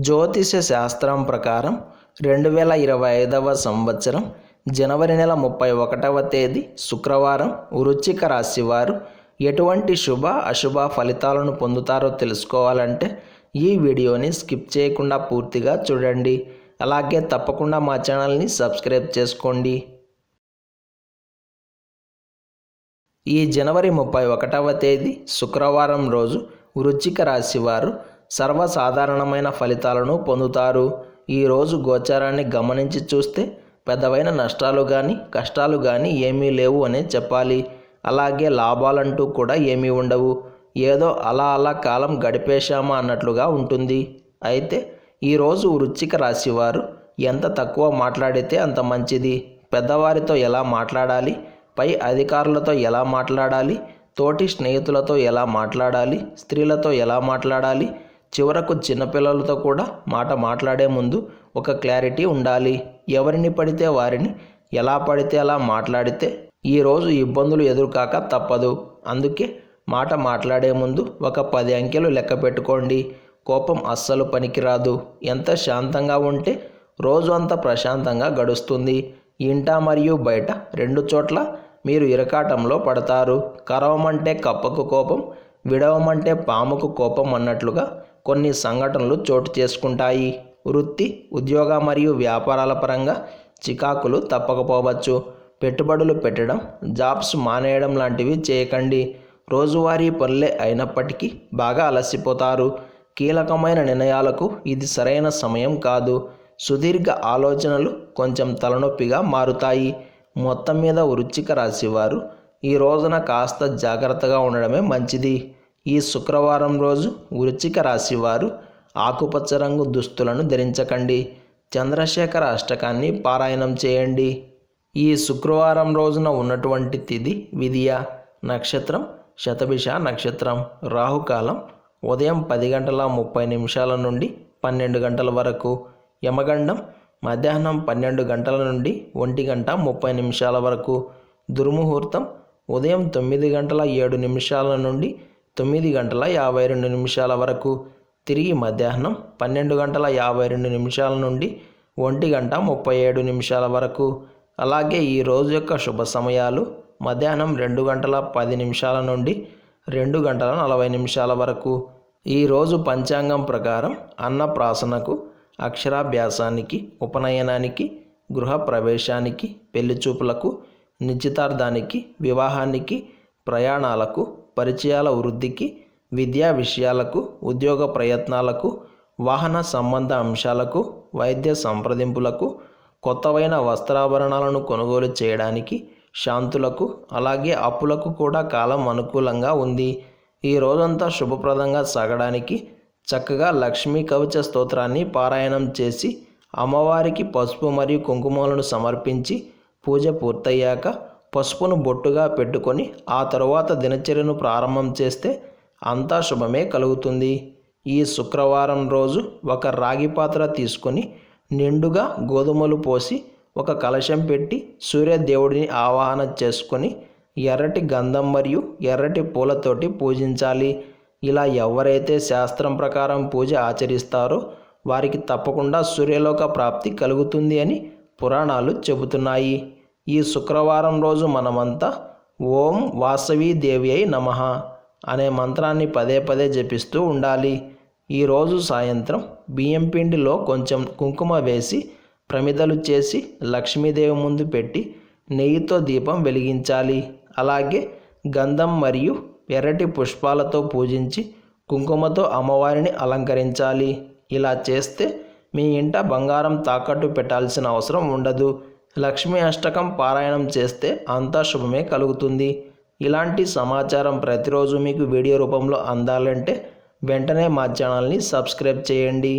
జ్యోతిష శాస్త్రం ప్రకారం 2025వ సంవత్సరం జనవరి నెల 31వ తేదీ శుక్రవారం వృశ్చిక రాశి వారు ఎటువంటి శుభ అశుభ ఫలితాలను పొందుతారో తెలుసుకోవాలంటే ఈ వీడియోని స్కిప్ చేయకుండా పూర్తిగా చూడండి. అలాగే తప్పకుండా మా ఛానల్ని సబ్స్క్రైబ్ చేసుకోండి. ఈ జనవరి 31వ తేదీ శుక్రవారం రోజు వృశ్చిక రాశి వారు సర్వసాధారణమైన ఫలితాలను పొందుతారు. ఈరోజు గోచారాన్ని గమనించి చూస్తే పెద్దవైన నష్టాలు కానీ కష్టాలు కానీ ఏమీ లేవు అనే చెప్పాలి. అలాగే లాభాలంటూ కూడా ఏమీ ఉండవు. ఏదో అలా కాలం గడిపేశామా అన్నట్లుగా ఉంటుంది. అయితే ఈరోజు వృశ్చిక రాశి వారు ఎంత తక్కువ మాట్లాడితే అంత మంచిది. పెద్దవారితో ఎలా మాట్లాడాలి, పై అధికారులతో ఎలా మాట్లాడాలి, తోటి స్నేహితులతో ఎలా మాట్లాడాలి, స్త్రీలతో ఎలా మాట్లాడాలి, చివరకు చిన్నపిల్లలతో కూడా మాట్లాడే ముందు ఒక క్లారిటీ ఉండాలి. ఎవరిని పడితే వారిని ఎలా పడితే అలా మాట్లాడితే ఈరోజు ఇబ్బందులు ఎదురుకాక తప్పదు. అందుకే మాట్లాడే ముందు ఒక 10 అంకెలు లెక్క పెట్టుకోండి. కోపం అస్సలు పనికిరాదు. ఎంత శాంతంగా ఉంటే రోజు అంత ప్రశాంతంగా గడుస్తుంది. ఇంట మరియు బయట రెండు చోట్ల మీరు ఇరకాటంలో పడతారు. కరవమంటే కప్పకు కోపం, విడవమంటే పాముకు కోపం అన్నట్లుగా కొన్ని సంఘటనలు చోటు చేసుకుంటాయి. వృత్తి, ఉద్యోగ మరియు వ్యాపారాల పరంగా చికాకులు తప్పకపోవచ్చు. పెట్టుబడులు పెట్టడం, జాబ్స్ మానేయడం లాంటివి చేయకండి. రోజువారీ పనులే అయినప్పటికీ బాగా అలసిపోతారు. కీలకమైన నిర్ణయాలకు ఇది సరైన సమయం కాదు. సుదీర్ఘ ఆలోచనలు కొంచెం తలనొప్పిగా మారుతాయి. మొత్తం మీద వృశ్చిక రాశి వారు ఈ రోజున కాస్త జాగ్రత్తగా ఉండడమే మంచిది. ఈ శుక్రవారం రోజు వృశ్చిక రాశి వారు ఆకుపచ్చ రంగు దుస్తులను ధరించకండి. చంద్రశేఖర అష్టకాన్ని పారాయణం చేయండి. ఈ శుక్రవారం రోజున ఉన్నటువంటి తిథి విదియ, నక్షత్రం శతభిష నక్షత్రం, రాహుకాలం ఉదయం 10:30 నుండి 12 గంటల వరకు, యమగండం మధ్యాహ్నం 12 గంటల నుండి 1:30 వరకు, దుర్ముహూర్తం ఉదయం 9:07 నుండి 9:52 వరకు, తిరిగి మధ్యాహ్నం 12:52 నుండి 1:37 వరకు. అలాగే ఈ రోజు యొక్క శుభ సమయాలు మధ్యాహ్నం 2:10 నుండి 2:40 వరకు. ఈరోజు పంచాంగం ప్రకారం అన్నప్రాసనకు, అక్షరాభ్యాసానికి, ఉపనయనానికి, గృహ ప్రవేశానికి, పెళ్లిచూపులకు, నిశ్చితార్థానికి, వివాహానికి, ప్రయాణాలకు, పరిచయాల వృద్ధికి, విద్యా విషయాలకు, ఉద్యోగ ప్రయత్నాలకు, వాహన సంబంధ అంశాలకు, వైద్య సంప్రదింపులకు, కొత్తవైన వస్త్రాభరణాలను కొనుగోలు చేయడానికి, శాంతులకు, అలాగే అప్పులకు కూడా కాలం అనుకూలంగా ఉంది. ఈ రోజంతా శుభప్రదంగా సాగడానికి చక్కగా లక్ష్మీ కవచ స్తోత్రాన్ని పారాయణం చేసి అమ్మవారికి పసుపు మరియు కుంకుమలను సమర్పించి పూజ పూర్తయ్యాక పసుపును బొట్టుగా పెట్టుకొని ఆ తరువాత దినచర్యను ప్రారంభం చేస్తే అంతా శుభమే కలుగుతుంది. ఈ శుక్రవారం రోజు ఒక రాగి పాత్ర తీసుకొని నిండుగా గోధుమలు పోసి ఒక కలశం పెట్టి సూర్యదేవుడిని ఆవాహన చేసుకొని ఎర్రటి గంధం మరియు ఎర్రటి పూలతోటి పూజించాలి. ఇలా ఎవరైతే శాస్త్రం ప్రకారం పూజ ఆచరిస్తారో వారికి తప్పకుండా సూర్యలోక ప్రాప్తి కలుగుతుంది అని పురాణాలు చెబుతున్నాయి. ఈ శుక్రవారం రోజు మనమంతా ఓం వాసవీ దేవి అయి నమః అనే మంత్రాన్ని పదే జపిస్తూ ఉండాలి. ఈరోజు సాయంత్రం బియ్యం పిండిలో కొంచెం కుంకుమ వేసి ప్రమిదలు చేసి లక్ష్మీదేవి ముందు పెట్టి నెయ్యితో దీపం వెలిగించాలి. అలాగే గంధం మరియు ఎర్రటి పుష్పాలతో పూజించి కుంకుమతో అమ్మవారిని అలంకరించాలి. ఇలా చేస్తే మీ ఇంట బంగారం తాకట్టు పెట్టాల్సిన అవసరం ఉండదు. లక్ష్మీ అష్టకం పారాయణం చేస్తే అంతా శుభమే కలుగుతుంది. ఇలాంటి సమాచారం ప్రతిరోజు మీకు వీడియో రూపంలో అందాలంటే వెంటనే మా ఛానల్ని సబ్స్క్రైబ్ చేయండి.